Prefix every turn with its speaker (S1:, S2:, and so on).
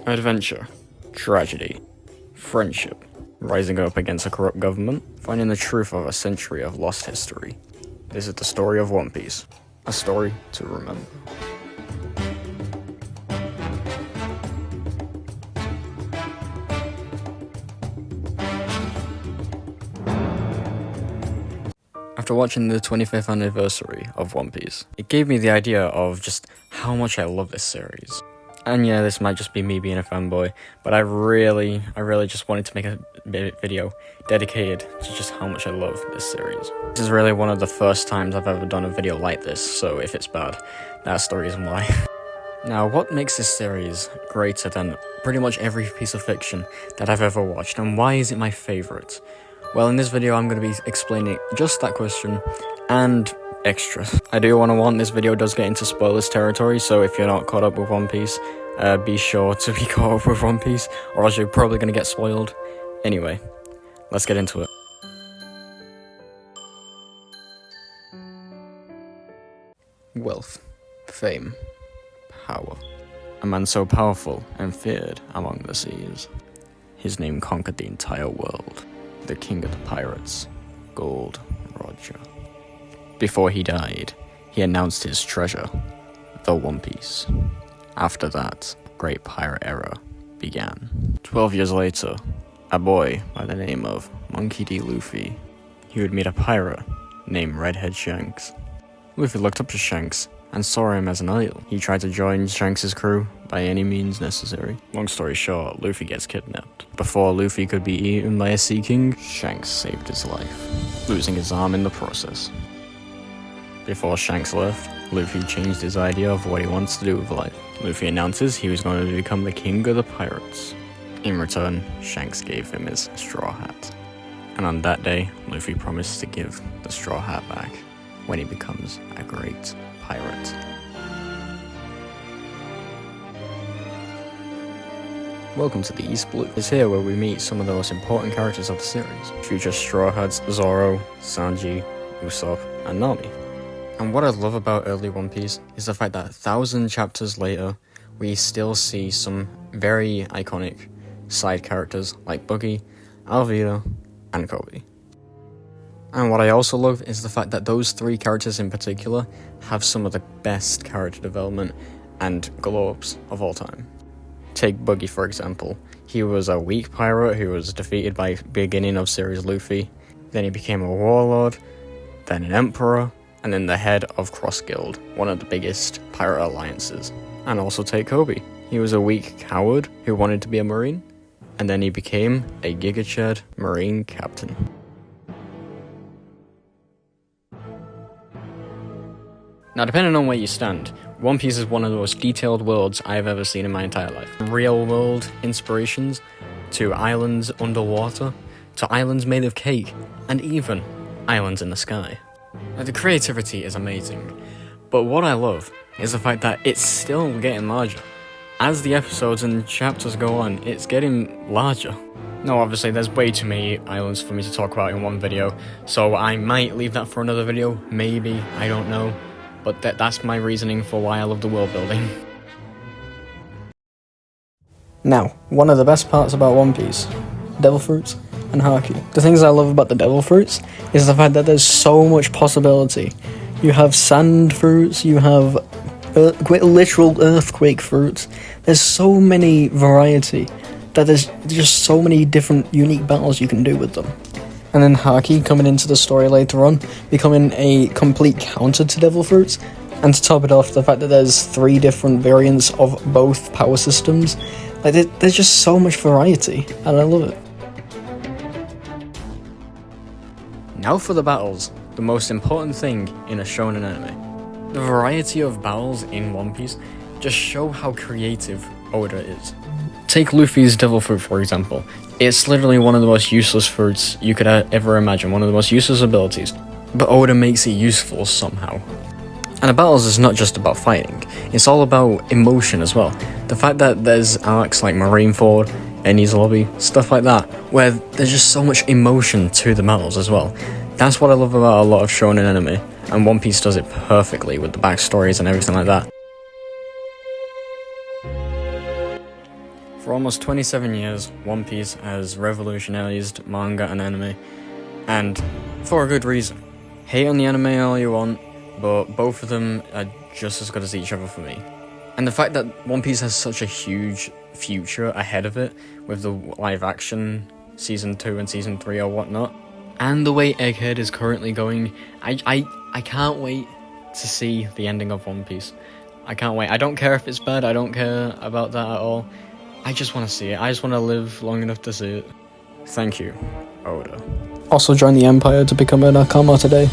S1: Adventure, tragedy, friendship, rising up against a corrupt government, finding the truth of a century of lost history. This is the story of One Piece, a story to remember. After watching the 25th anniversary of One Piece, it gave me the idea of just how much I love this series. And yeah, this might just be me being a fanboy, but I really just wanted to make a video dedicated to just how much I love this series. This is really one of the first times I've ever done a video like this, so if it's bad, that's the reason why. Now, what makes this series greater than pretty much every piece of fiction that I've ever watched, and why is it my favourite? Well, in this video I'm going to be explaining just that question, and extras. I do want to warn, this video does get into spoilers territory, so if you're not caught up with One Piece, be sure to be caught up with One Piece, or else you're probably going to get spoiled. Anyway, let's get into it. Wealth, fame, power. A man so powerful and feared among the seas. His name conquered the entire world. The king of the pirates, Gold Roger. Before he died, he announced his treasure, the One Piece. After that, great pirate era began. 12 years later, a boy by the name of Monkey D. Luffy, he would meet a pirate named Redhead Shanks. Luffy looked up to Shanks and saw him as an idol. He tried to join Shanks' crew by any means necessary. Long story short, Luffy gets kidnapped. Before Luffy could be eaten by a Sea King, Shanks saved his life, losing his arm in the process. Before Shanks left, Luffy changed his idea of what he wants to do with life. Luffy announces he was going to become the king of the pirates. In return, Shanks gave him his straw hat. And on that day, Luffy promised to give the straw hat back when he becomes a great pirate. Welcome to the East Blue. It's here where we meet some of the most important characters of the series. Future Straw Hats, Zoro, Sanji, Usopp, and Nami. And what I love about early One Piece is the fact that 1,000 chapters later, we still see some very iconic side characters like Buggy, Alvida, and Kobe. And what I also love is the fact that those three characters in particular have some of the best character development and glow-ups of all time. Take Buggy for example. He was a weak pirate who was defeated by beginning of series Luffy, then he became a warlord, then an emperor, and then the head of Cross Guild, one of the biggest pirate alliances. And also take Kobe. He was a weak coward who wanted to be a marine, and then he became a Giga Chad marine captain. Now, depending on where you stand, One Piece is one of the most detailed worlds I've ever seen in my entire life. Real world inspirations, to islands underwater, to islands made of cake, and even islands in the sky. Like, the creativity is amazing, but what I love is the fact that it's still getting larger. As the episodes and chapters go on, it's getting larger. Now, obviously, there's way too many islands for me to talk about in one video, so I might leave that for another video, maybe, I don't know. But that's my reasoning for why I love the world building. Now, one of the best parts about One Piece, Devil Fruits and Haki. The things I love about the Devil Fruits is the fact that there's so much possibility. You have sand fruits, you have literal earthquake fruits. There's so many variety that there's just so many different unique battles you can do with them. And then Haki coming into the story later on, becoming a complete counter to Devil Fruits. And to top it off, the fact that there's 3 different variants of both power systems. Like, there's just so much variety, and I love it. Now for the battles, the most important thing in a shonen anime. The variety of battles in One Piece just show how creative Oda is. Take Luffy's Devil Fruit for example. It's literally one of the most useless fruits you could ever imagine, one of the most useless abilities, but Oda makes it useful somehow. And the battles is not just about fighting, it's all about emotion as well. The fact that there's arcs like Marineford, Enies Lobby, stuff like that, where there's just so much emotion to the battles as well. That's what I love about a lot of shonen anime, and One Piece does it perfectly with the backstories and everything like that. For almost 27 years, One Piece has revolutionized manga and anime, and for a good reason. Hate on the anime all you want, but both of them are just as good as each other for me. And the fact that One Piece has such a huge future ahead of it, with the live action Season 2 and Season 3 or whatnot, and the way Egghead is currently going, I can't wait to see the ending of One Piece. I can't wait. I don't care if it's bad, I don't care about that at all. I just want to see it. I just want to live long enough to see it. Thank you, Oda. Also join the Empire to become a Nakama today.